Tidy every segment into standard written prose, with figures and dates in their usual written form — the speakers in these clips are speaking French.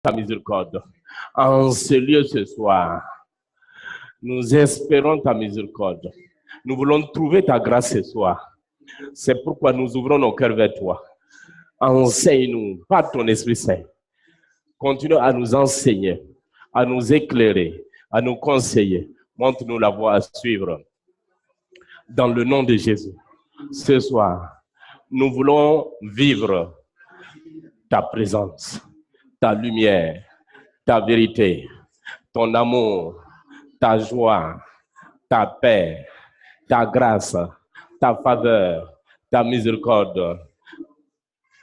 ta miséricorde. En ce lieu ce soir, nous espérons ta miséricorde. Nous voulons trouver ta grâce ce soir. C'est pourquoi nous ouvrons nos cœurs vers toi. Enseigne-nous par ton Esprit Saint. Continue à nous enseigner, à nous éclairer, à nous conseiller. Montre-nous la voie à suivre. Dans le nom de Jésus, ce soir, nous voulons vivre ta présence, ta lumière, ta vérité, ton amour, ta joie, ta paix, ta grâce, ta faveur, ta miséricorde,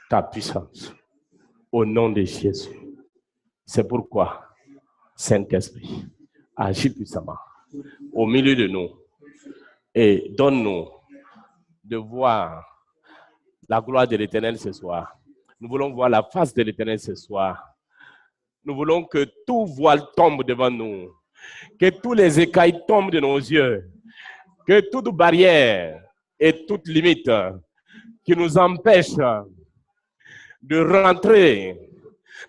ta puissance. Au nom de Jésus. C'est pourquoi, Saint-Esprit, agis puissamment au milieu de nous et donne-nous de voir la gloire de l'Éternel ce soir. Nous voulons voir la face de l'Éternel ce soir. Nous voulons que tout voile tombe devant nous, que tous les écailles tombent de nos yeux, que toute barrière et toute limite qui nous empêche de rentrer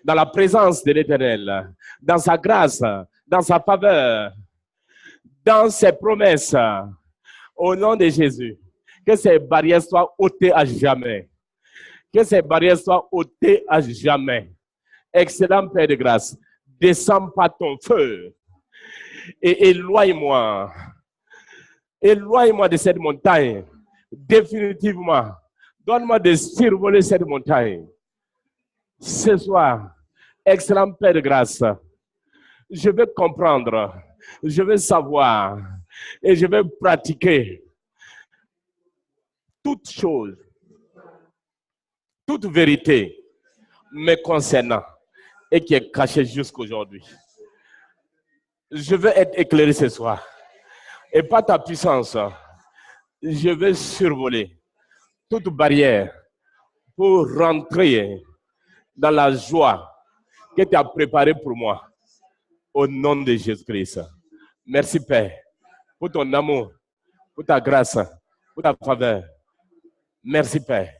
dans la présence de l'Éternel, dans sa grâce, dans sa faveur, dans ses promesses, au nom de Jésus, que ces barrières soient ôtées à jamais. Que ces barrières soient ôtées à jamais. Excellent Père de grâce, descends par ton feu et éloigne-moi. Éloigne-moi de cette montagne, définitivement. Donne-moi de survoler cette montagne. Ce soir, excellent Père de grâce, je veux comprendre, je veux savoir et je veux pratiquer toute chose, toute vérité me concernant et qui est cachée jusqu'aujourd'hui. Je veux être éclairé ce soir et par ta puissance, je veux survoler toute barrière pour rentrer dans la joie que tu as préparée pour moi. Au nom de Jésus-Christ. Merci Père pour ton amour, pour ta grâce, pour ta faveur. Merci Père.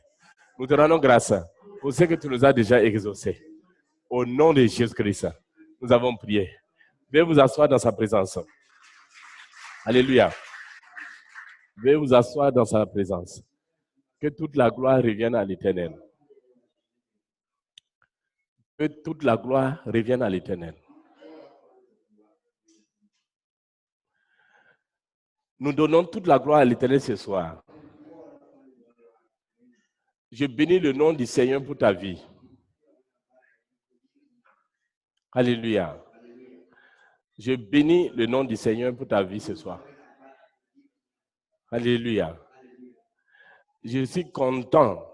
Nous te rendons grâce pour ce que tu nous as déjà exaucé. Au nom de Jésus-Christ, nous avons prié. Veuillez vous asseoir dans sa présence. Alléluia. Veuillez vous asseoir dans sa présence. Que toute la gloire revienne à l'Éternel. Que toute la gloire revienne à l'Éternel. Nous donnons toute la gloire à l'Éternel ce soir. Je bénis le nom du Seigneur pour ta vie. Alléluia. Je bénis le nom du Seigneur pour ta vie ce soir. Alléluia. Je suis content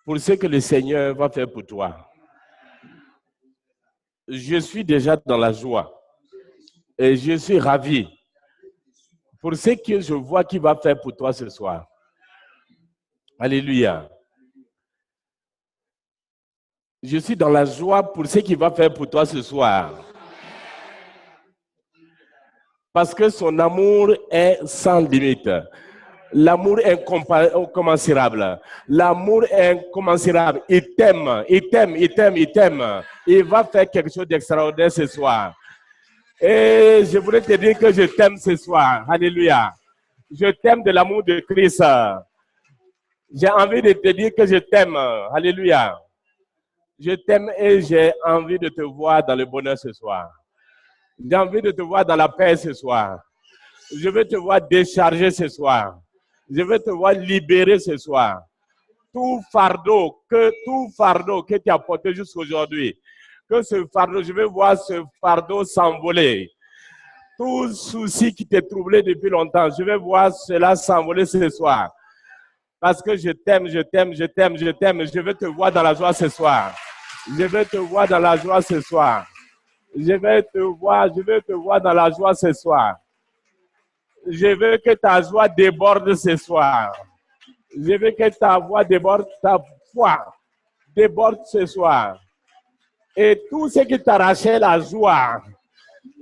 pour ce que le Seigneur va faire pour toi. Je suis déjà dans la joie et je suis ravi pour ce que je vois qu'il va faire pour toi ce soir. Alléluia. Je suis dans la joie pour ce qu'il va faire pour toi ce soir. Parce que son amour est sans limite. L'amour est incommensurable. L'amour est incommensurable. Il t'aime, il t'aime, il t'aime, il t'aime. Il va faire quelque chose d'extraordinaire ce soir. Et je voudrais te dire que je t'aime ce soir. Alléluia. Je t'aime de l'amour de Christ. J'ai envie de te dire que je t'aime. Alléluia. Je t'aime et j'ai envie de te voir dans le bonheur ce soir. J'ai envie de te voir dans la paix ce soir. Je veux te voir décharger ce soir. Je veux te voir libérer ce soir. Tout fardeau que tu as porté jusqu'aujourd'hui, que ce fardeau, je veux voir ce fardeau s'envoler. Tout souci qui t'est troublé depuis longtemps, je vais voir cela s'envoler ce soir. Parce que je t'aime, je t'aime, je t'aime, je t'aime. Je veux te voir dans la joie ce soir. Je veux te voir dans la joie ce soir. Je veux te voir dans la joie ce soir. Je veux que ta joie déborde ce soir. Je veux que ta voix déborde, ta foi déborde ce soir. Et tout ce qui t'arrachait la joie,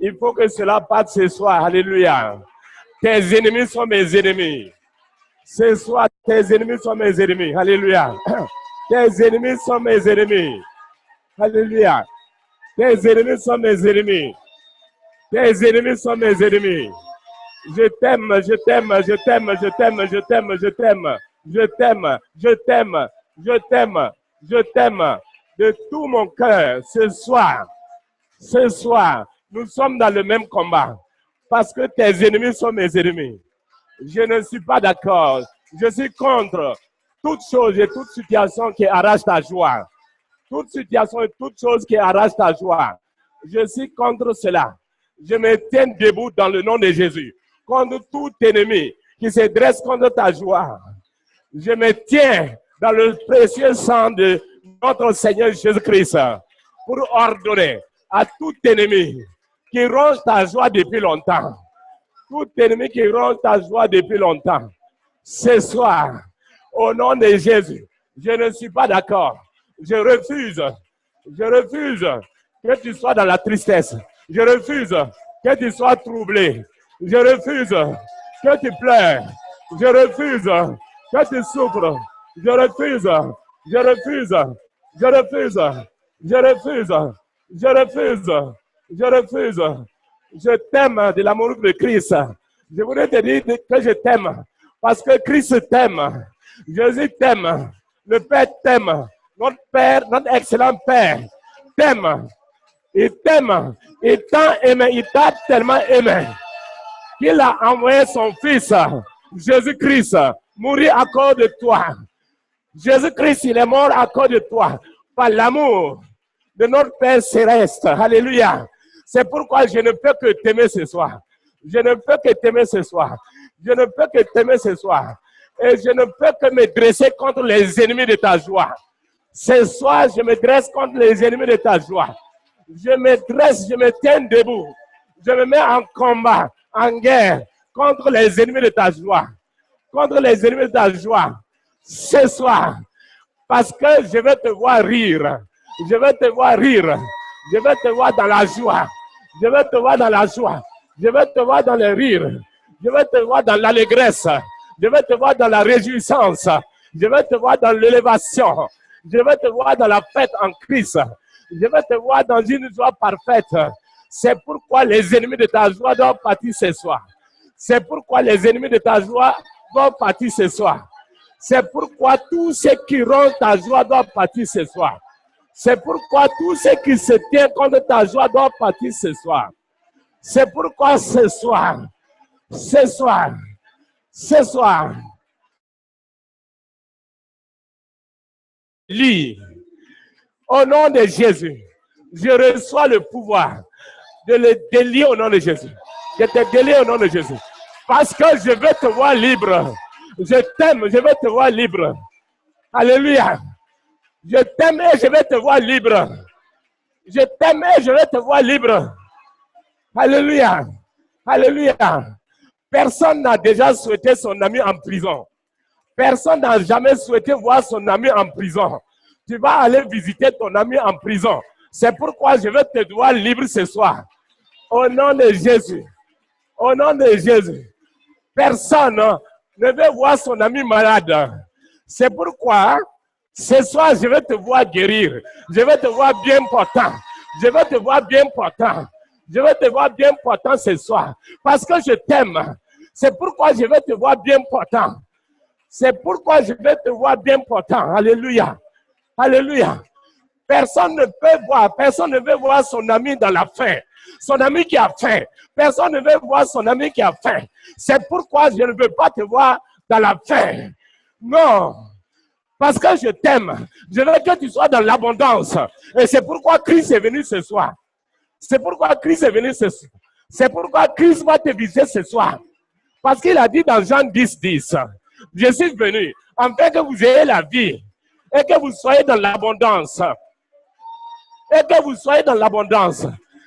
il faut que cela parte ce soir. Alléluia. Tes ennemis sont mes ennemis. Ce soir, tes ennemis sont mes ennemis. Alléluia. Tes ennemis sont mes ennemis. Alléluia. Tes ennemis sont mes ennemis. Tes ennemis sont mes ennemis. Je t'aime, je t'aime, je t'aime, je t'aime, je t'aime, je t'aime, je t'aime, je t'aime, je t'aime, je t'aime de tout mon cœur. Ce soir, nous sommes dans le même combat parce que tes ennemis sont mes ennemis. Je ne suis pas d'accord. Je suis contre toute chose et toute situation qui arrache ta joie. Toute situation et toute chose qui arrache ta joie. Je suis contre cela. Je me tiens debout dans le nom de Jésus. Contre tout ennemi qui se dresse contre ta joie. Je me tiens dans le précieux sang de notre Seigneur Jésus-Christ pour ordonner à tout ennemi qui ronge ta joie depuis longtemps. Tout ennemi qui ronge ta joie depuis longtemps. Ce soir, au nom de Jésus, je ne suis pas d'accord. Je refuse que tu sois dans la tristesse. Je refuse que tu sois troublé. Je refuse que tu pleures. Je refuse que tu souffres. Je refuse. Je refuse. Je refuse. Je refuse. Je refuse. Je refuse. Je t'aime de l'amour de Christ. Je voudrais te dire que je t'aime parce que Christ t'aime. Jésus t'aime. Le Père t'aime. Notre Père, notre excellent Père t'aime. Il t'aime. Il t'a aimé. Il t'a tellement aimé qu'il a envoyé son Fils, Jésus-Christ, mourir à cause de toi. Jésus-Christ, il est mort à cause de toi, par l'amour de notre Père céleste. Alléluia. C'est pourquoi je ne peux que t'aimer ce soir. Je ne peux que t'aimer ce soir. Je ne peux que t'aimer ce soir. Et je ne peux que me dresser contre les ennemis de ta joie. Ce soir, je me dresse contre les ennemis de ta joie. Je me dresse, je me tiens debout. Je me mets en combat, en guerre, contre les ennemis de ta joie. Contre les ennemis de ta joie. Ce soir, parce que je vais te voir rire. Je vais te voir rire. Je vais te voir dans la joie. Je vais te voir dans la joie. Je vais te voir dans le rire. Je vais te voir dans l'allégresse. Je vais te voir dans la réjouissance. Je vais te voir dans l'élévation. Je vais te voir dans la fête en Christ. Je vais te voir dans une joie parfaite. C'est pourquoi les ennemis de ta joie doivent partir ce soir. C'est pourquoi les ennemis de ta joie doivent partir ce soir. C'est pourquoi tous ceux qui rompent ta joie doivent partir ce soir. C'est pourquoi tous ceux qui se tiennent contre ta joie doivent partir ce soir. C'est pourquoi ce soir, lis, au nom de Jésus, je reçois le pouvoir de le délier au nom de Jésus. Je te délie au nom de Jésus. Parce que je veux te voir libre. Je t'aime, je veux te voir libre. Alléluia. Je t'aime et je vais te voir libre. Je t'aime et je vais te voir libre. Alléluia. Alléluia. Personne n'a déjà souhaité son ami en prison. Personne n'a jamais souhaité voir son ami en prison. Tu vas aller visiter ton ami en prison. C'est pourquoi je vais te voir libre ce soir. Au nom de Jésus. Au nom de Jésus. Personne ne veut voir son ami malade. C'est pourquoi ce soir, je vais te voir guérir. Je vais te voir bien portant. Je vais te voir bien portant. Je vais te voir bien portant ce soir. Parce que je t'aime. C'est pourquoi je vais te voir bien portant. C'est pourquoi je vais te voir bien portant. Alléluia. Alléluia. Personne ne veut voir son ami dans la faim. Son ami qui a faim. Personne ne veut voir son ami qui a faim. C'est pourquoi je ne veux pas te voir dans la faim. Non. Parce que je t'aime. Je veux que tu sois dans l'abondance. Et c'est pourquoi Christ est venu ce soir. C'est pourquoi Christ est venu ce soir. C'est pourquoi Christ va te visiter ce soir. Parce qu'il a dit dans Jean 10, 10, je suis venu afin que vous ayez la vie et que vous soyez dans l'abondance. Et que vous soyez dans l'abondance.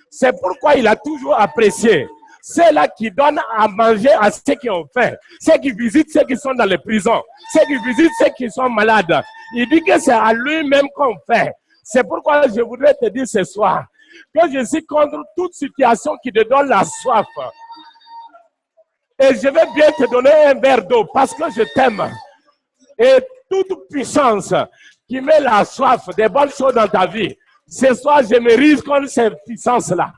C'est pourquoi il a toujours apprécié ceux-là qui donnent à manger à ceux qui ont faim, ceux qui visitent ceux qui sont dans les prisons, ceux qui visitent ceux qui sont malades. Il dit que c'est à lui-même qu'on fait. C'est pourquoi je voudrais te dire ce soir que je suis contre toute situation qui te donne la soif. Et je vais bien te donner un verre d'eau parce que je t'aime. Et toute puissance qui met la soif des bonnes choses dans ta vie, Ce soir, je me risque contre ces puissances-là.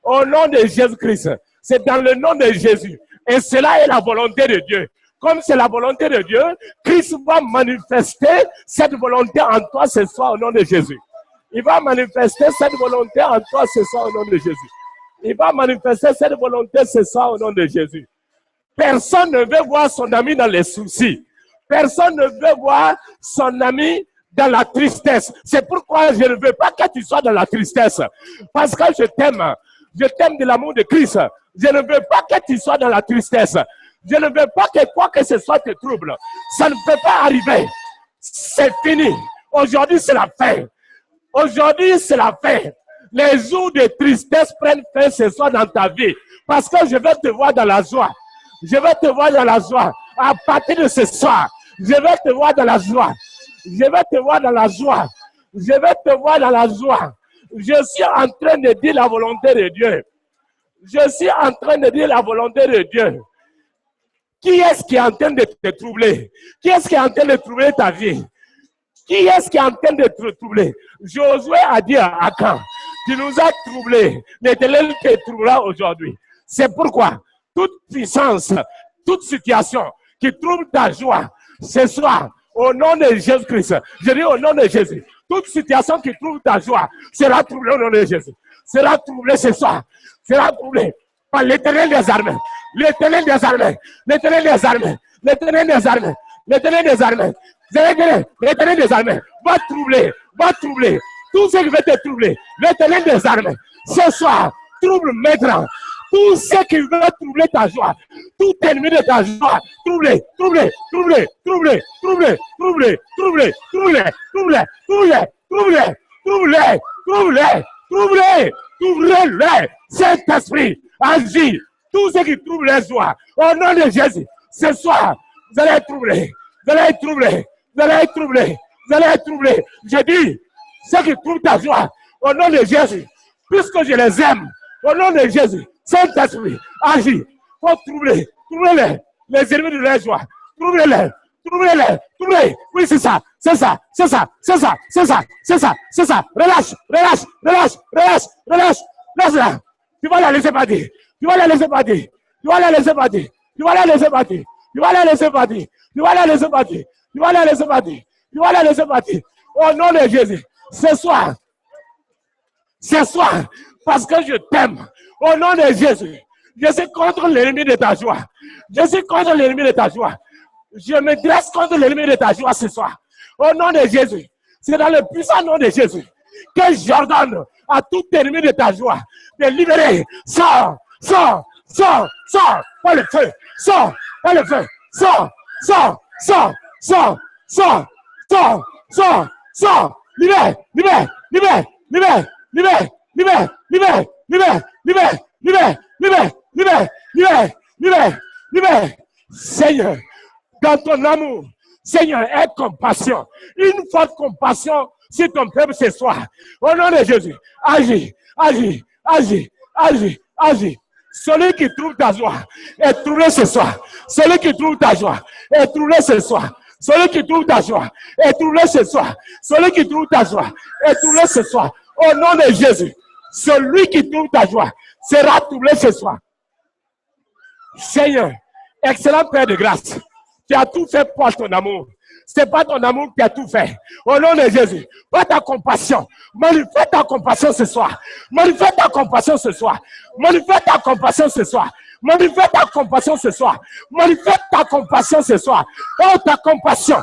Au nom de Jésus-Christ. C'est dans le nom de Jésus. Et cela est la volonté de Dieu. Comme c'est la volonté de Dieu, Christ va manifester cette volonté en toi ce soir au nom de Jésus. Il va manifester cette volonté en toi ce soir au nom de Jésus. Il va manifester cette volonté ce soir au nom de Jésus. Personne ne veut voir son ami dans les soucis. Personne ne veut voir son ami dans la tristesse. C'est pourquoi je ne veux pas que tu sois dans la tristesse. Parce que je t'aime. Je t'aime de l'amour de Christ. Je ne veux pas que tu sois dans la tristesse. Je ne veux pas que quoi que ce soit te trouble. Ça ne peut pas arriver. C'est fini. Aujourd'hui, c'est la fin. Aujourd'hui, c'est la fin. Les jours de tristesse prennent fin ce soir dans ta vie. Parce que je vais te voir dans la joie. Je vais te voir dans la joie. À partir de ce soir, je vais te voir dans la joie. Je vais te voir dans la joie. Je vais te voir dans la joie. Je suis en train de dire la volonté de Dieu. Je suis en train de dire la volonté de Dieu. Qui est-ce qui est en train de te troubler? Qui est-ce qui est en train de troubler ta vie? Qui est-ce qui est en train de te troubler? Josué a dit à Akan, tu nous as troublés. L'Éternel te troublera aujourd'hui. C'est pourquoi toute puissance, toute situation qui trouble ta joie, ce soir, au nom de Jésus-Christ, je dis au nom de Jésus, toute situation qui trouble ta joie sera troublée au nom de Jésus. Sera troublée ce soir. Sera troublée par l'Éternel des armées. L'Éternel des armées. L'Éternel des armées. L'Éternel des armées. L'Éternel des armées. L'Éternel des armées va troubler. Va troubler. Tout ce qui va te troubler. L'Éternel des armées. Ce soir, trouble maintenant. Tout ce qui va troubler ta joie, tout ennemi de ta joie, troubler, troubler, troubler, troubler, troubler, troubler, troubler, troubler, troubler, troubler, troubler, troubler, troubler, troubler, troubler, Saint-Esprit, agis, tout ce qui trouble les joies, au nom de Jésus, ce soir, vous allez être troublés, vous allez être troublés, vous allez être troublés, vous allez être troublés. Je dis, ceux qui trouvent ta joie, au nom de Jésus, puisque je les aime, au nom de Jésus, Saint-Esprit, agis, faut troubler, troubler les ennemis de la joie, troubler-les, troubler-les, troubler. Oui, c'est ça, c'est ça, c'est ça, c'est ça, c'est ça, c'est ça, c'est ça. Relâche, relâche, relâche, relâche, relâche, laisse-la. Tu vas la laisser partir, tu vas la laisser partir, tu vas la laisser partir, tu vas la laisser partir, tu vas la laisser partir, tu vas la laisser partir, tu vas la laisser partir, tu vas la laisser partir. Au nom de Jésus, ce soir, parce que je t'aime, au nom de Jésus, je suis contre l'ennemi de ta joie. Je suis contre l'ennemi de ta joie. Je me dresse contre l'ennemi de ta joie ce soir. Au nom de Jésus, c'est dans le puissant nom de Jésus que j'ordonne à tout ennemi de ta joie de libérer. Sors, sors, sors, sors, par le feu, sors, par le feu, sors, sors, sors, sors, sors, sors, sors, sors, libère, libère, libère, libère, libère, libère, libère, libère, libère, libère, libère, libère, libère, libère, libère. Seigneur, dans ton amour, Seigneur, aie compassion. Une forte compassion sur ton peuple ce soir. Au nom de Jésus, agis, agis, agis, agis, agis. Celui qui trouve ta joie est trouvé ce soir. Celui qui trouve ta joie est trouvé ce soir. Celui qui trouve ta joie est trouvé ce soir. Celui qui trouve ta joie est trouvé ce soir. Au nom de Jésus, celui qui trouve ta joie sera trouvé ce soir. Seigneur, excellent Père de grâce, tu as tout fait pour ton amour. Ce n'est pas ton amour qui a tout fait. Au nom de Jésus, pas ta compassion. Manifeste ta compassion ce soir. Manifeste ta compassion ce soir. Manifeste ta compassion ce soir. Manifeste ta compassion ce soir. Manifeste ta compassion ce soir. Oh, ta compassion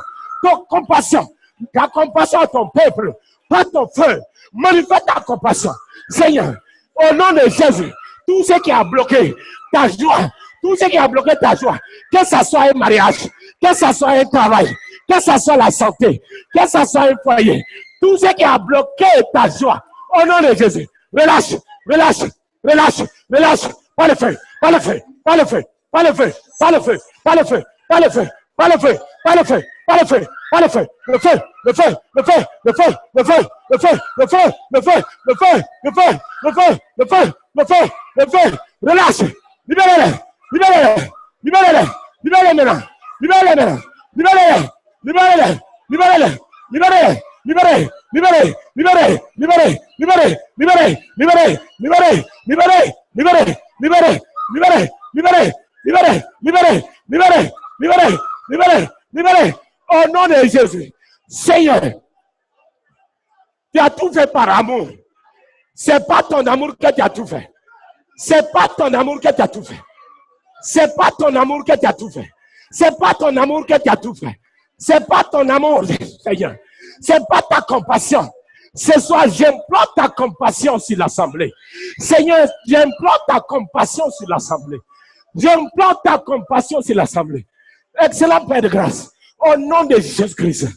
à ton peuple, pas ton feu. Manifeste ta compassion. Seigneur, au nom de Jésus, tout ce qui a bloqué ta joie, tout ce qui a bloqué ta joie, que ce soit un mariage, que ce soit un travail, que ce soit la santé, que ce soit un foyer, tout ce qui a bloqué ta joie, au nom de Jésus, relâche, relâche, relâche, relâche, pas le feu, pas le feu, pas le feu, pas le feu, pas le feu, pas le feu, pas le feu, pas le feu, pas le feu, pas le feu, pas le feu, le feu, le feu, le feu, le feu, le feu, le feu, le feu, le feu, le feu, le feu, le feu, le feu, le feu, le feu, relâche, libérez-les, libérez-les, libérez-les, libérez-les maintenant, libérez-les maintenant, libérez-les, libérez-les, libérez-les, libérez-les, libéré, libéré, libéré, libéré, libéré, libéré, libéré, libéré, libéré, libéré, libéré, libéré, libéré, libéré, libéré, libéré, libéré, libéré, libéré, au nom de Jésus. Seigneur, tu as tout fait par amour. C'est pas ton amour que tu as tout fait. C'est pas ton amour que tu as tout fait. C'est pas ton amour que tu as tout fait. C'est pas ton amour que tu as tout fait. C'est pas ton amour, Seigneur. C'est pas ta compassion. Ce soir, j'implore ta compassion sur l'assemblée. Seigneur, j'implore ta compassion sur l'assemblée. J'implore ta compassion sur l'assemblée. Excellent Père de grâce, au nom de Jésus-Christ,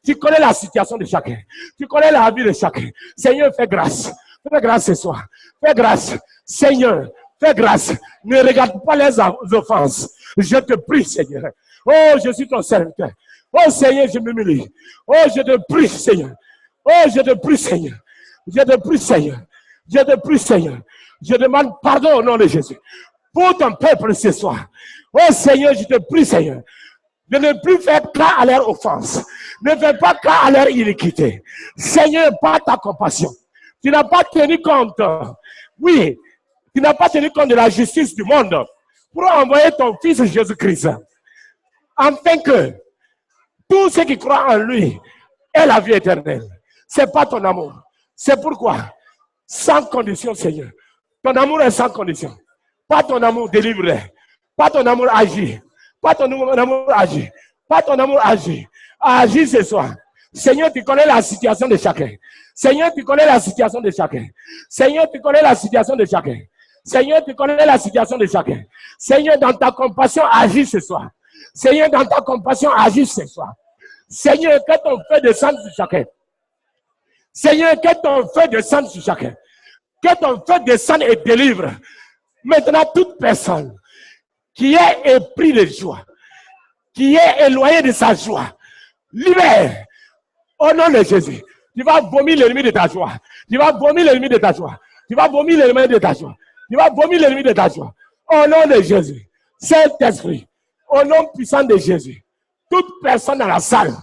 tu connais la situation de chacun. Tu connais la vie de chacun. Seigneur, fais grâce. Fais grâce ce soir. Fais grâce. Seigneur, fais grâce. Ne regarde pas les offenses. Je te prie, Seigneur. Oh, je suis ton serviteur. Oh, Seigneur, je m'humilie. Oh, je te prie, Seigneur. Oh, je te prie, Seigneur. Je te prie, Seigneur. Je te prie, Seigneur. Je demande pardon au nom de Jésus. Pour ton peuple ce soir. Oh, Seigneur, je te prie, Seigneur. De ne plus faire cas à leur offense. Ne fais pas cas à leur iniquité. Seigneur, par ta compassion. Tu n'as pas tenu compte. Oui, tu n'as pas tenu compte de la justice du monde pour envoyer ton Fils Jésus-Christ. Afin que tous ceux qui croient en lui aient la vie éternelle. C'est pas ton amour. C'est pourquoi, sans condition, Seigneur. Ton amour est sans condition. Pas ton amour délivré. Pas ton amour agit. Pas ton amour agit. Pas ton amour agit. Agis ce soir. Seigneur, tu connais la situation de chacun. Seigneur, tu connais la situation de chacun. Seigneur, tu connais la situation de chacun. Seigneur, tu connais la situation de chacun. Seigneur, dans ta compassion, agis ce soir. Seigneur, dans ta compassion, agis ce soir. Seigneur, que ton feu descende sur chacun. Seigneur, que ton feu descende sur chacun. Que ton feu descende et délivre. Maintenant, toute personne qui est épris de joie, qui est éloigné de sa joie, libère au nom de Jésus. Tu vas vomir l'ennemi de ta joie. Tu vas vomir l'ennemi de ta joie. Tu vas vomir l'ennemi de ta joie. Tu vas vomir l'ennemi de ta joie. Au nom de Jésus. Saint-Esprit, au nom puissant de Jésus. Toute personne dans la salle.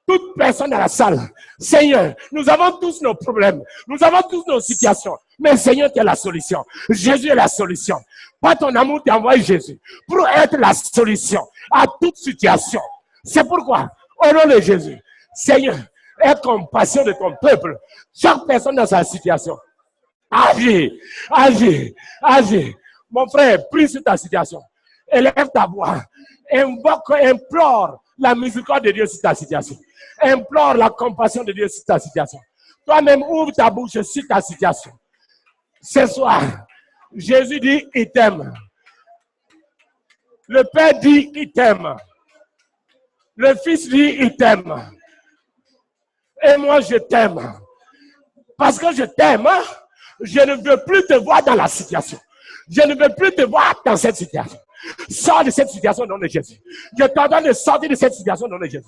Toute personne dans la salle. Seigneur, nous avons tous nos problèmes. Nous avons tous nos situations. Mais Seigneur, tu es la solution. Jésus est la solution. Par ton amour, tu as envoyé Jésus pour être la solution à toute situation. C'est pourquoi, au nom de Jésus, Seigneur, aie compassion de ton peuple. Chaque personne dans sa situation. Agis, agis, agis. Mon frère, prie sur ta situation. Élève ta voix. Invoque, implore la miséricorde de Dieu sur ta situation. Implore la compassion de Dieu sur ta situation. Toi-même, ouvre ta bouche sur ta situation. Ce soir, Jésus dit, il t'aime. Le Père dit, il t'aime. Le Fils dit, il t'aime. Et moi, je t'aime. Parce que je t'aime, je ne veux plus te voir dans la situation. Je ne veux plus te voir dans cette situation. Sors de cette situation au nom de Jésus. Je t'ordonne de sortir de cette situation au nom de Jésus.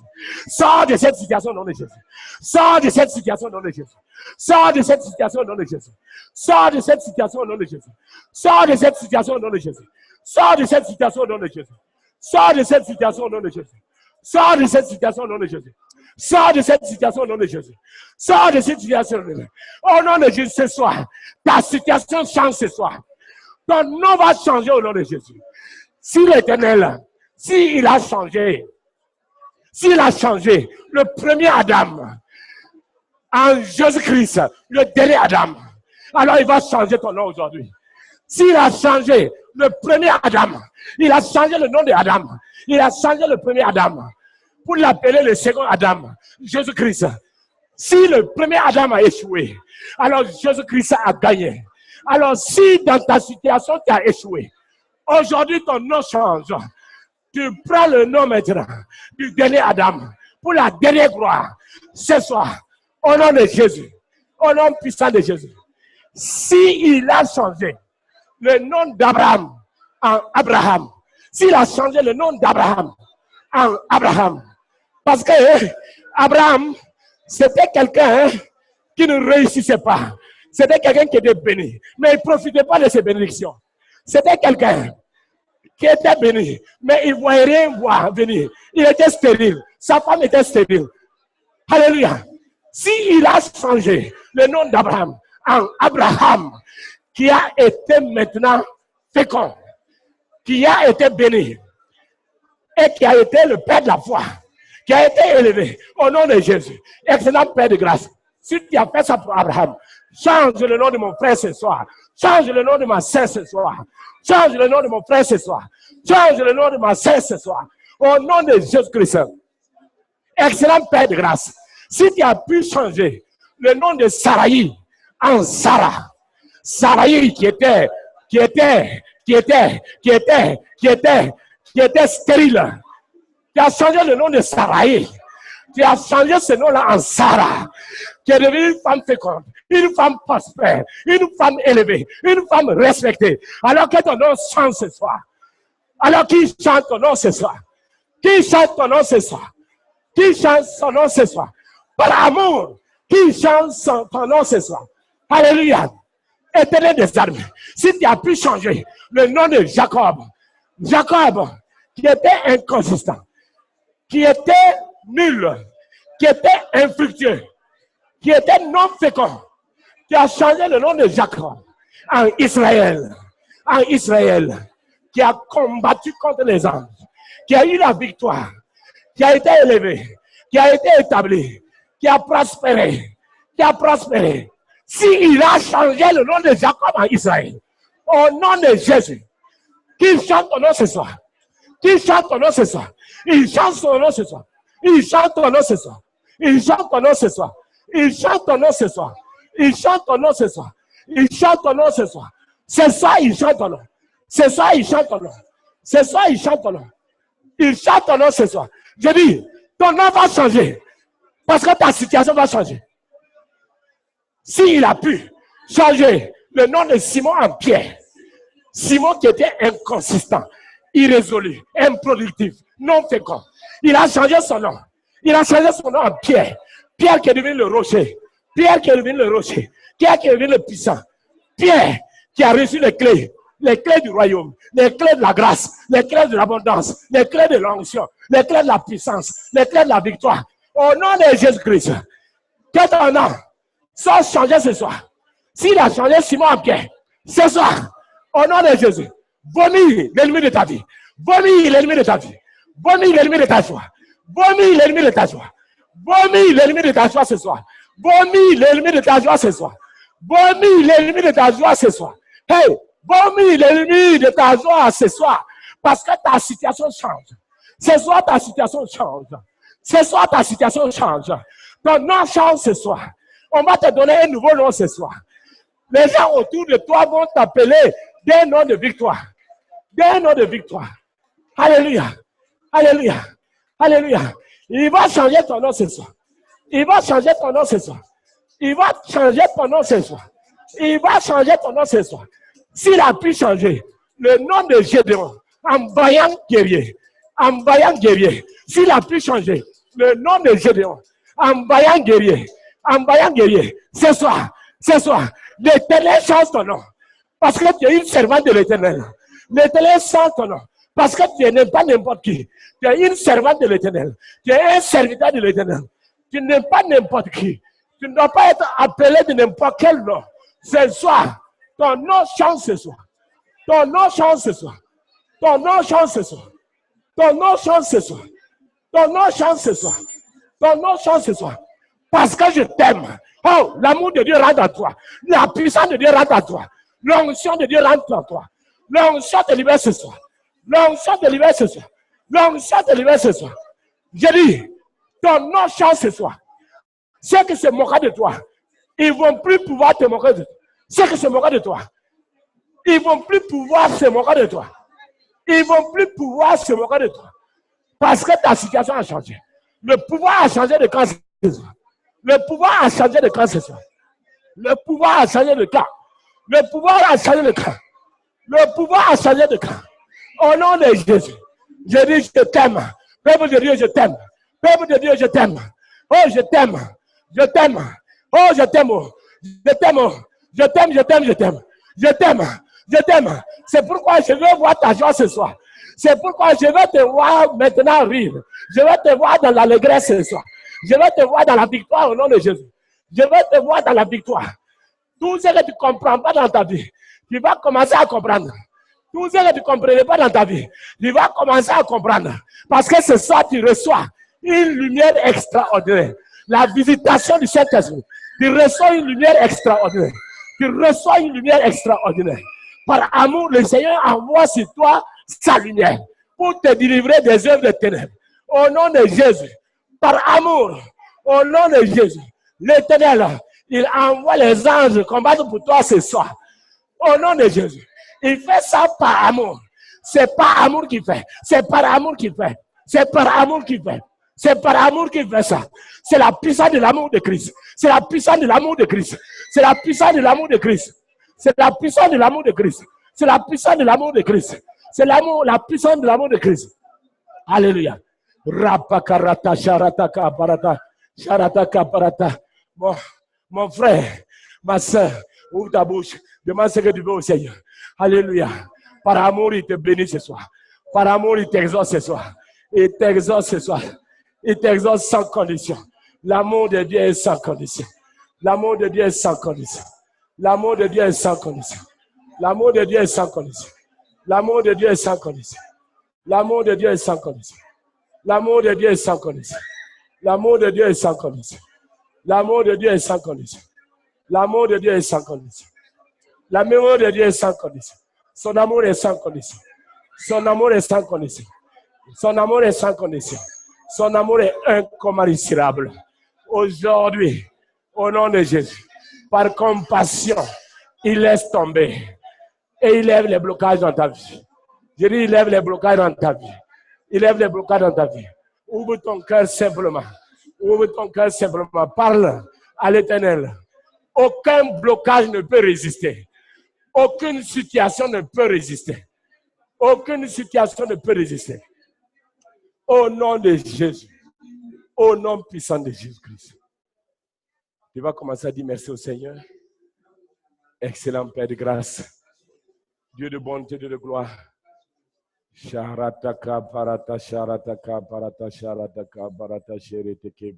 Sors de cette situation au nom de Jésus. Sors de cette situation au nom de Jésus. Sors de cette situation au nom de Jésus. Sors de cette situation au nom de Jésus. Sors de cette situation au nom de Jésus. Sors de cette situation au nom de Jésus. Sors de cette situation au nom de Jésus. Sors de cette situation au nom de Jésus. Sors de cette situation au nom de Jésus. Sors de cette situation au nom de Jésus ce soir. Ta situation change ce soir. Ton nom va changer au nom de Jésus. Si l'Éternel, s'il a changé, le premier Adam, en Jésus-Christ, le dernier Adam, alors il va changer ton nom aujourd'hui. S'il a changé le premier Adam, il a changé le nom de Adam, il a changé le premier Adam, pour l'appeler le second Adam, Jésus-Christ. Si le premier Adam a échoué, alors Jésus-Christ a gagné. Alors si dans ta situation tu as échoué, aujourd'hui ton nom change. Tu prends le nom maintenant du dernier Adam pour la dernière gloire. Ce soir, au nom de Jésus, au nom puissant de Jésus. S'il a changé le nom d'Abraham en Abraham, s'il a changé le nom d'Abraham en Abraham, parce que Abraham, c'était quelqu'un qui ne réussissait pas. C'était quelqu'un qui était béni, mais il ne profitait pas de ses bénédictions. C'était quelqu'un qui était béni, mais il ne voyait rien venir. Il était stérile. Sa femme était stérile. Alléluia. S'il a changé le nom d'Abraham en Abraham, qui a été maintenant fécond, qui a été béni, et qui a été le Père de la foi, qui a été élevé au nom de Jésus, excellent Père de grâce. Si tu as fait ça pour Abraham, change le nom de mon frère ce soir, change le nom de ma sœur ce soir, change le nom de mon frère ce soir, change le nom de ma sœur ce soir, au nom de Jésus-Christ. Excellent Père de grâce, si tu as pu changer le nom de Saraï en Sarah, Saraï qui était stérile, tu as changé le nom de Saraï, tu as changé ce nom-là en Sarah, qui est devenue une femme féconde, une femme prospère, une femme élevée, une femme respectée, alors que ton nom chante ce soir. Alors qui chante ton nom ce soir? Qui chante ton nom ce soir? Qui chante son nom ce soir? Par amour, qui chante ton nom ce soir? Alléluia. Éternel des armées, si tu as pu changer le nom de Jacob, Jacob, qui était inconsistant, qui était nul, qui était infructueux, qui était non fécond, qui a changé le nom de Jacob en Israël, qui a combattu contre les anges, qui a eu la victoire, qui a été élevé, qui a été établi, qui a prospéré, S'il a changé le nom de Jacob en Israël, au nom de Jésus, qui chante ton nom ce soir, qui chante ton nom ce soir, il chante ton nom ce soir, il chante ton nom ce soir, il chante ton nom ce soir, il chante ton nom ce soir, il chante ton nom ce soir, il chante ton nom ce soir, ce soir il chante ton nom, ce soir il chante ton nom, ce soir il chante ton nom, il chante ton nom ce soir. Je dis, ton nom va changer, parce que ta situation va changer. S'il a pu changer le nom de Simon en Pierre, Simon qui était inconsistant, irrésolu, improductif, non fécond, il a changé son nom. Il a changé son nom en Pierre. Pierre qui est devenu le rocher. Pierre qui est devenu le rocher. Pierre qui est devenu le puissant. Pierre qui a reçu les clés du royaume, les clés de la grâce, les clés de l'abondance, les clés de l'onction, les clés de la puissance, les clés de la victoire. Au nom de Jésus-Christ, que ton nom soit changé ce soir. S'il a changé Simon en Pierre, ce soir, au nom de Jésus, vomis l'ennemi de ta vie. Vomis l'ennemi de ta vie. Vomis l'ennemi de ta joie. Vomis l'ennemi de ta joie. Vomis l'ennemi de ta joie ce soir. Vomis l'ennemi de ta joie ce soir. Vomis l'ennemi de ta joie ce soir. Hey, vomis l'ennemi de ta joie ce soir. Parce que ta situation change. Ce soir, ta situation change. Ce soir, ta situation change. Ton nom change ce soir. On va te donner un nouveau nom ce soir. Les gens autour de toi vont t'appeler des noms de victoire. Des noms de victoire. Alléluia. Alléluia. Alléluia. Il va changer ton nom ce soir. Il va changer ton nom ce soir. Il va changer ton nom ce soir. Il va changer ton nom ce soir. S'il a pu changer le nom de Gédéon en vaillant guerrier, s'il a pu changer le nom de Gédéon en vaillant guerrier, ce soir, l'Éternel change ton nom. Parce que tu es une servante de l'Éternel. L'Éternel change ton nom. Parce que tu n'es pas n'importe qui. Tu es une servante de l'Éternel. Tu es un serviteur de l'Éternel. Tu n'es pas n'importe qui. Tu ne dois pas être appelé de n'importe quel nom. Ce soir, ton nom change ce soir. Ton nom change ce soir. Ton nom change ce soir. Ton nom change ce soir. Ton nom change ce soir. Ton nom change ce soir. Parce que je t'aime. Oh, l'amour de Dieu rentre en toi. La puissance de Dieu rentre en toi. L'onction de Dieu rentre en toi. L'onction te libère ce soir. L'onction te libère ce soir. L'onction te libère ce soir. Je dis, ton nom change ce soir. Ceux qui se moquent de toi, ils ne vont plus pouvoir te moquer de toi. Ceux qui se moquent de toi, ils ne vont plus pouvoir se moquer de toi. Ils ne vont plus pouvoir se moquer de toi. Parce que ta situation a changé. Le pouvoir a changé de camp ce soir. Le pouvoir a changé de camp ce soir. Le pouvoir a changé de camp. Le pouvoir a changé de camp. Le pouvoir a changé de camp. Au nom de Jésus, je dis je t'aime. Peuple de Dieu, je t'aime. Peuple de Dieu, je t'aime. Oh, je t'aime. Je t'aime. Oh, je t'aime. Je t'aime. Je t'aime, je t'aime, je t'aime. Je t'aime. Je t'aime. C'est pourquoi je veux voir ta joie ce soir. C'est pourquoi je veux te voir maintenant rire. Je veux te voir dans l'allégresse ce soir. Je veux te voir dans la victoire au nom de Jésus. Je veux te voir dans la victoire. Tout ce que tu ne comprends pas dans ta vie, tu vas commencer à comprendre. Tout ce que tu ne comprenais pas dans ta vie, tu vas commencer à comprendre. Parce que ce soir, tu reçois une lumière extraordinaire. La visitation du Saint-Esprit. Tu reçois une lumière extraordinaire. Tu reçois une lumière extraordinaire. Par amour, le Seigneur envoie sur toi sa lumière pour te délivrer des œuvres de ténèbres. Au nom de Jésus, par amour, au nom de Jésus, l'Éternel, il envoie les anges combattre pour toi ce soir. Au nom de Jésus. Il fait ça par amour. C'est par amour qu'il fait. C'est par amour qu'il fait. C'est par amour qu'il fait. C'est par amour qu'il fait ça. C'est la puissance de l'amour de Christ. C'est la puissance de l'amour de Christ. C'est la puissance de l'amour de Christ. C'est la puissance de l'amour de Christ. C'est la puissance de l'amour de Christ. C'est l'amour, la puissance de l'amour de Christ. Alléluia. Rapakarata, sharataka, barata, sharataka, barata. Mon frère, ma soeur, ouvre ta bouche. Demande ce que tu veux au Seigneur. Alléluia. Par amour, il te bénit ce soir. Par amour, il t'exauce ce soir. Il t'exauce ce soir. Il t'exauce sans condition. L'amour de Dieu est sans condition. L'amour de Dieu est sans condition. L'amour de Dieu est sans condition. L'amour de Dieu est sans condition. L'amour de Dieu est sans condition. L'amour de Dieu est sans condition. L'amour de Dieu est sans condition. L'amour de Dieu est sans condition. L'amour de Dieu est sans condition. L'amour de Dieu est sans condition. L'amour de Dieu est sans condition. Son amour est sans condition. Son amour est sans condition. Son amour est sans condition. Son amour est incommensurable. Aujourd'hui, au nom de Jésus, par compassion, il laisse tomber et il lève les blocages dans ta vie. Je dis, il lève les blocages dans ta vie. Il lève les blocages dans ta vie. Ouvre ton cœur simplement. Ouvre ton cœur simplement. Parle à l'Éternel. Aucun blocage ne peut résister. Aucune situation ne peut résister. Aucune situation ne peut résister. Au nom de Jésus. Au nom puissant de Jésus-Christ. Tu vas commencer à dire merci au Seigneur. Excellent Père de grâce. Dieu de bonté, Dieu de gloire. Sharataka parata sharataka parata sharataka parata shereteke.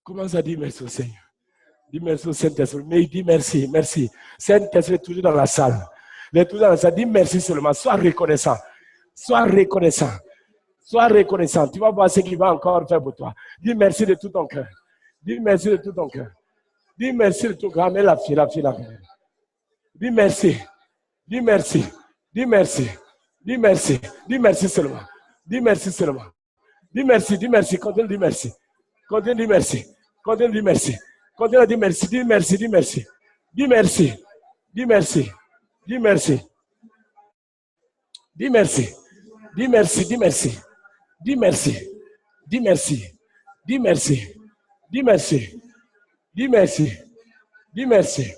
Commence à dire merci au Seigneur. Dis merci au Saint-Esprit. Mais il dit merci, merci. Saint-Esprit est toujours dans la salle. Il est toujours dans la salle. Dis merci seulement. Sois reconnaissant. Sois reconnaissant. Sois reconnaissant. Tu vas voir ce qu'il va encore faire pour toi. Dis merci de tout ton cœur. Dis merci de tout ton cœur. Dis merci de tout ton cœur. Mais la fille. Dis merci. Dis merci. Dis merci. Dis merci. Dis merci seulement. Dis merci seulement. Dis merci. Dis merci. Continue de dire merci. Continue de dire merci. Continue de dire merci. Continue à dire merci. Dis merci. Dis merci. Dis merci. Dis merci. Dis merci. Dis merci. Dis merci. Dis merci. Dis merci. Dis merci. Dis merci. Dis merci. Dis merci. Dis merci.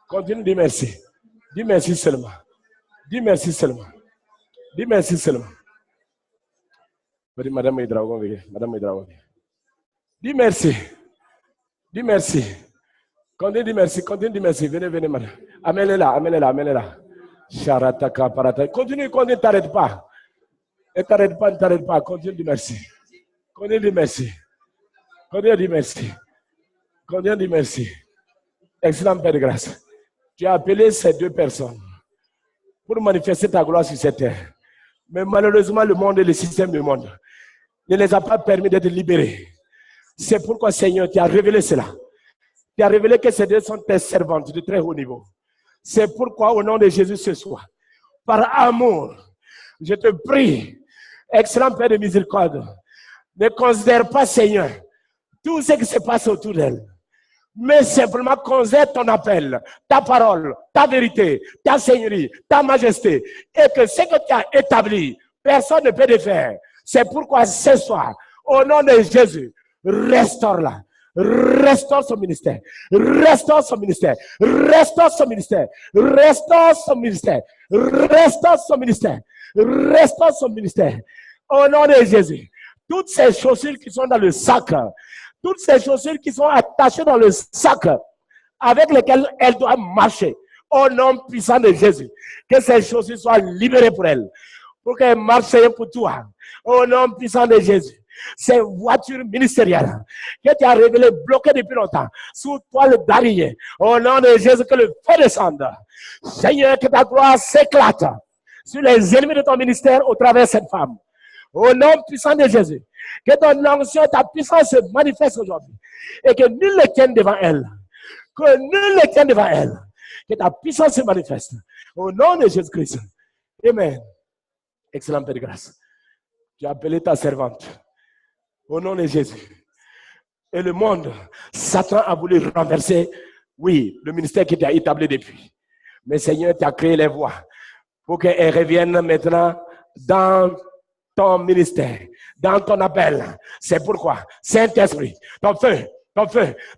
Continue de dire merci. Dis merci seulement. Dis merci seulement. Dis merci seulement. Madame Hydragon, Madame Hydragon. Dis merci. Dis merci. Continue de dire merci. Continue de dire merci. Venez, venez, madame. Amenez-la, amenez-la, amenez-la. Charataka, parata. Continue, continue, ne t'arrête pas. Ne t'arrête pas, ne t'arrête pas. Continue de dire merci. Continue de dire merci. Continue de dire merci. Continue de dire merci. Excellent Père de grâce. Tu as appelé ces deux personnes pour manifester ta gloire sur cette terre. Mais malheureusement, le monde et le système du monde ne les a pas permis d'être libérés. C'est pourquoi, Seigneur, tu as révélé cela. Tu as révélé que ces deux sont tes servantes de très haut niveau. C'est pourquoi, au nom de Jésus ce soir, par amour, je te prie, excellent Père de miséricorde, ne considère pas, Seigneur, tout ce qui se passe autour d'elle, mais simplement considère ton appel, ta parole, ta vérité, ta seigneurie, ta majesté, et que ce que tu as établi, personne ne peut le faire. C'est pourquoi ce soir, au nom de Jésus, restaure-la. Restaure son ministère. Restaure son ministère. Restaure son ministère. Restaure son ministère. Restaure son ministère. Restaure son ministère. Au nom de Jésus. Toutes ces chaussures qui sont dans le sac, toutes ces chaussures qui sont attachées dans le sac, avec lesquelles elle doit marcher, au nom puissant de Jésus, que ces chaussures soient libérées pour elle, pour qu'elle marche pour toi, au nom puissant de Jésus. ces voitures ministérielles que tu as révélées bloquées depuis longtemps, sous toi le d'araignée, au nom de Jésus, que le feu descende. Seigneur, que ta gloire s'éclate sur les ennemis de ton ministère au travers de cette femme. Au nom puissant de Jésus, que ton onction et ta puissance se manifestent aujourd'hui et que nul ne tienne devant elle. Que nul ne tienne devant elle. Que ta puissance se manifeste. Au nom de Jésus-Christ. Amen. Excellent Père de grâce. Tu as appelé ta servante. Au nom de Jésus. Et le monde, Satan a voulu renverser, oui, le ministère qui t'a établi depuis. Mais Seigneur, tu as créé les voies pour qu'elles reviennent maintenant dans ton ministère, dans ton appel. C'est pourquoi, Saint-Esprit, ton feu,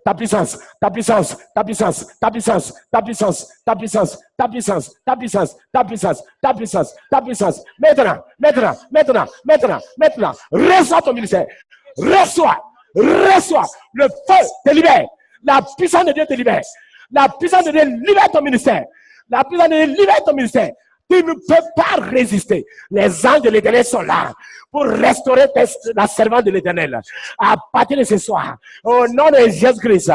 ta puissance, ta puissance, ta puissance, ta puissance, ta puissance, ta puissance, ta puissance, ta puissance, ta puissance, ta puissance, ta puissance. Maintenant, reçois ton ministère. Reçois. Le feu te libère. La puissance de Dieu te libère. La puissance de Dieu libère ton ministère. La puissance de Dieu libère ton ministère. Tu ne peux pas résister. Les anges de l'Éternel sont là pour restaurer la servante de l'Éternel. À partir de ce soir, au nom de Jésus-Christ,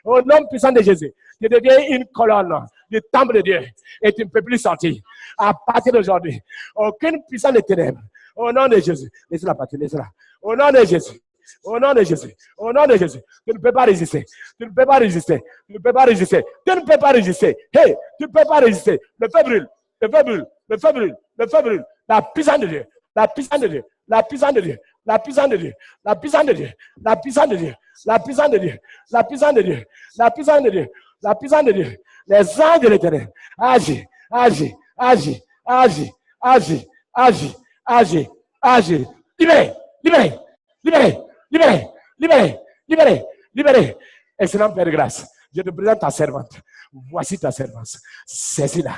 au nom puissant de Jésus, tu deviens une colonne du temple de Dieu et tu ne peux plus sortir. À partir d'aujourd'hui, aucune puissance de ténèbres. Au nom de Jésus, laissez-la partir, laissez-la. Au nom de Jésus. Au nom de Jésus, au nom de Jésus, tu ne peux pas résister, tu ne peux pas résister, tu ne peux pas résister, tu ne peux pas résister. Hey, tu ne peux pas résister. Le feu brûle, le feu brûle, le feu brûle, le feu brûle. La puissance de Dieu, la puissance de Dieu, la puissance de Dieu, la puissance de Dieu, la puissance de Dieu, la puissance de Dieu, la puissance de Dieu, la puissance de Dieu, la puissance de Dieu, la puissance de Dieu. Les anges de l'Éternel, agis, agis, agis, agis, agis, agis, agis, agis. Libérez, libérez, libérez. Libéré, libéré, libéré, libéré. Excellent Père de grâce, je te présente ta servante. Voici ta servante. Saisis-la.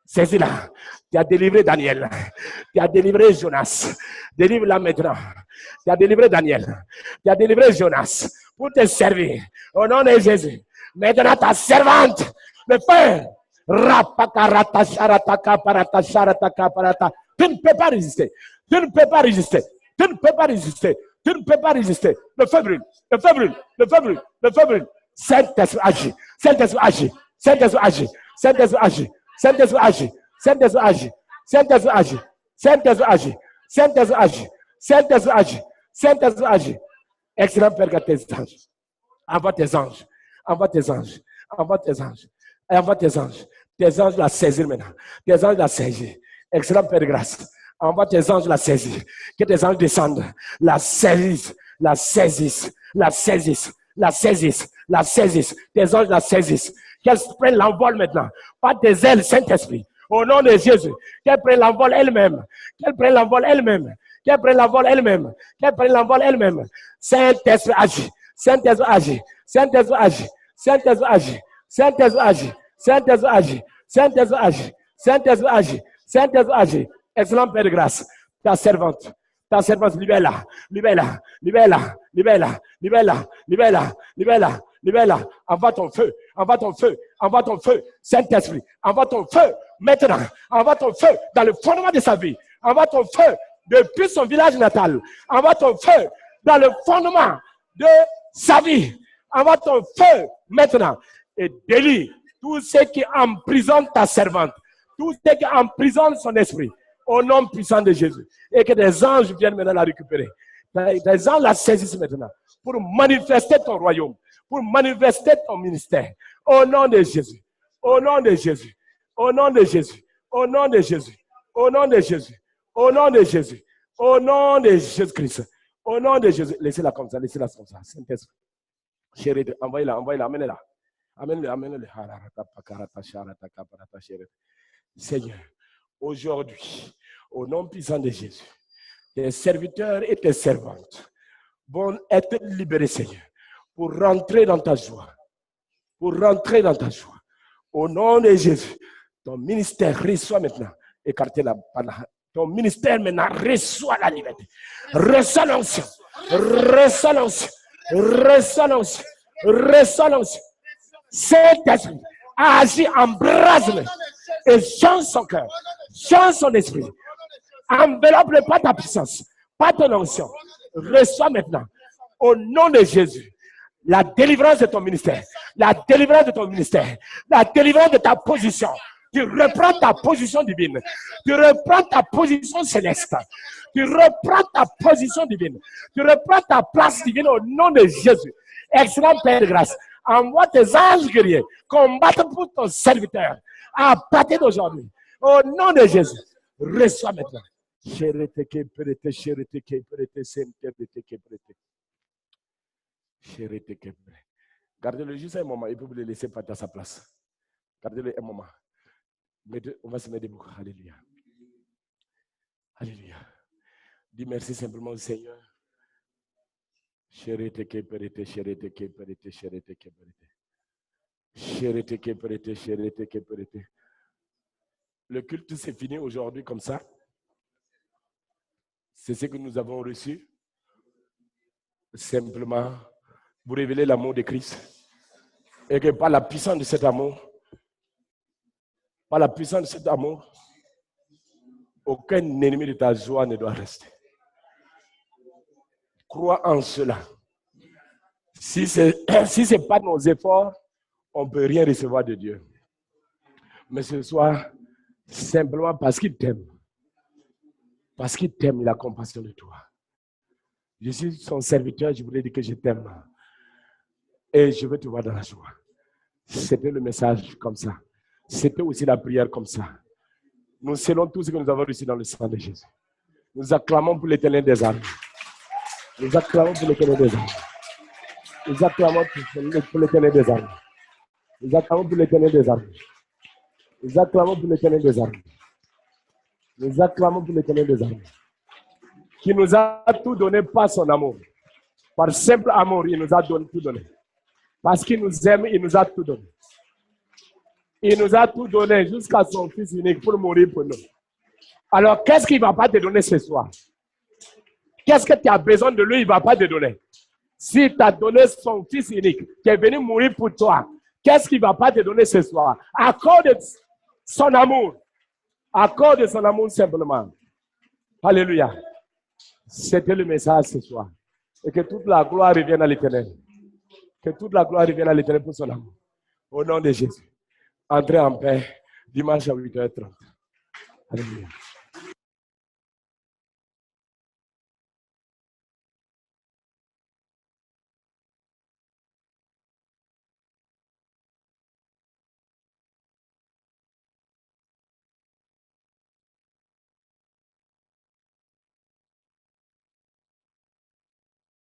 Saisis-la. Tu as délivré Daniel. Tu as délivré Jonas. Délivre-la maintenant. Tu as délivré Daniel. Tu as délivré Jonas pour te servir. Au nom de Jésus. Maintenant ta servante. Le feu. Tu ne peux pas résister. Tu ne peux pas résister. Tu ne peux pas résister. Tu ne peux pas résister. Le feu brûle. Le feu brûle. Le feu brûle. Le feu brûle. Saint-Esprit agit. Saint-Esprit agit. Saint-Esprit agit. Saint-Esprit agit. Saint-Esprit agit. Saint-Esprit agit. Saint-Esprit agit. Saint-Esprit agit. Saint-Esprit agit. Saint-Esprit agit. Saint-Esprit agit. Excellent Père, que tes anges. Envoie tes anges. Envoie tes anges. Envoie tes anges. Envoie tes anges. Tes anges la saisir maintenant. Tes anges la saisir. Excellent Père de grâce. Envoie tes anges la saisir. Que tes anges descendent. La saisissent. La saisissent. La saisissent. La saisissent. La saisissent. Tes anges la saisissent. Qu'elles prennent l'envol maintenant. Par tes ailes, Saint-Esprit. Au nom de Jésus. Qu'elles prennent l'envol elles-mêmes. Qu'elles prennent l'envol elles-mêmes. Qu'elles prennent l'envol elles-mêmes. Qu'elles prennent l'envol elles-mêmes. Saint-Esprit agit. Saint-Esprit agit. Saint-Esprit agit. Saint-Esprit agit. Saint-Esprit agit. Saint-Esprit agit. Saint-Esprit agit. Saint-Esprit agit. Saint-Esprit agit. Excellent Père de grâce. Ta servante, libère-la, libère-la, libère-la, libère-la, libère-la, libère-la, libère-la, libère-la. Envoie ton feu, envoie ton feu, envoie ton feu. Saint-Esprit, envoie ton feu maintenant. Envoie ton feu dans le fondement de sa vie. Envoie ton feu depuis son village natal. Envoie ton feu dans le fondement de sa vie. Envoie ton feu maintenant et délie tout ce qui emprisonne ta servante, tout ce qui emprisonne son esprit. Au nom puissant de Jésus. Et que des anges viennent maintenant la récupérer. Des anges la saisissent maintenant. Pour manifester ton royaume. Pour manifester ton ministère. Au nom de Jésus. Au nom de Jésus. Au nom de Jésus. Au nom de Jésus. Au nom de Jésus. Au nom de Jésus. Au nom de Jésus-Christ. Au nom de Jésus. Laissez-la comme ça. Laissez-la comme ça. Saint-Esprit. Chérie, envoyez-la. Envoyez-la. Amenez-la. Amenez-la. Amenez-la. Seigneur. Aujourd'hui, au nom puissant de Jésus, tes serviteurs et tes servantes vont être libérés, Seigneur, pour rentrer dans ta joie. Pour rentrer dans ta joie. Au nom de Jésus, ton ministère reçoit maintenant, écartez la banane. Ton ministère maintenant reçoit la liberté. Reçoit l'onction. Reçoit l'onction. Reçoit l'onction. Reçoit l'onction. Saint-Esprit, agis, embrasse-le et change son cœur. Change son esprit. Enveloppe-le par ta puissance, par ton onction. Reçois maintenant, au nom de Jésus, la délivrance de ton ministère, la délivrance de ton ministère, la délivrance de ta position. Tu reprends ta position divine. Tu reprends ta position céleste. Tu reprends ta position divine. Tu reprends ta place divine au nom de Jésus. Excellent Père de grâce. Envoie tes anges guerriers combattre pour ton serviteur à partir d'aujourd'hui. Au nom de Jésus, reçois maintenant. Gardez-le juste un moment. Il peut vous le laisser partir à sa place. Gardez-le un moment. On va se mettre debout. Alléluia. Alléluia. Dis merci simplement au Seigneur. Le culte s'est fini aujourd'hui comme ça. C'est ce que nous avons reçu. Simplement pour révéler l'amour de Christ. Et que par la puissance de cet amour, aucun ennemi de ta joie ne doit rester. Crois en cela. Si ce n'est pas nos efforts, on ne peut rien recevoir de Dieu. Mais ce soir, simplement parce qu'il t'aime. Parce qu'il t'aime, il a compassion de toi. Je suis son serviteur, je voulais dire que je t'aime. Et je veux te voir dans la joie. C'était le message comme ça. C'était aussi la prière comme ça. Nous scellons tout ce que nous avons reçu dans le sang de Jésus. Nous acclamons pour l'Éternel des armées. Nous acclamons pour l'Éternel des armées. Nous acclamons pour l'Éternel des armées. Nous acclamons pour l'Éternel des armées. Nous acclamons pour l'Éternel des armées. Nous acclamons pour l'Éternel des armées. Qui nous a tout donné par son amour. Par simple amour, il nous a tout donné. Parce qu'il nous aime, il nous a tout donné. Il nous a tout donné jusqu'à son Fils unique pour mourir pour nous. Alors, qu'est-ce qu'il ne va pas te donner ce soir? Qu'est-ce que tu as besoin de lui, il ne va pas te donner? S'il t'a donné son Fils unique, qui est venu mourir pour toi, qu'est-ce qu'il ne va pas te donner ce soir? Accorde son amour. Accorde son amour simplement. Alléluia. C'était le message ce soir. Et que toute la gloire revienne à l'Éternel. Que toute la gloire revienne à l'Éternel pour son amour. Au nom de Jésus. Entrez en paix dimanche à 8h30. Alléluia.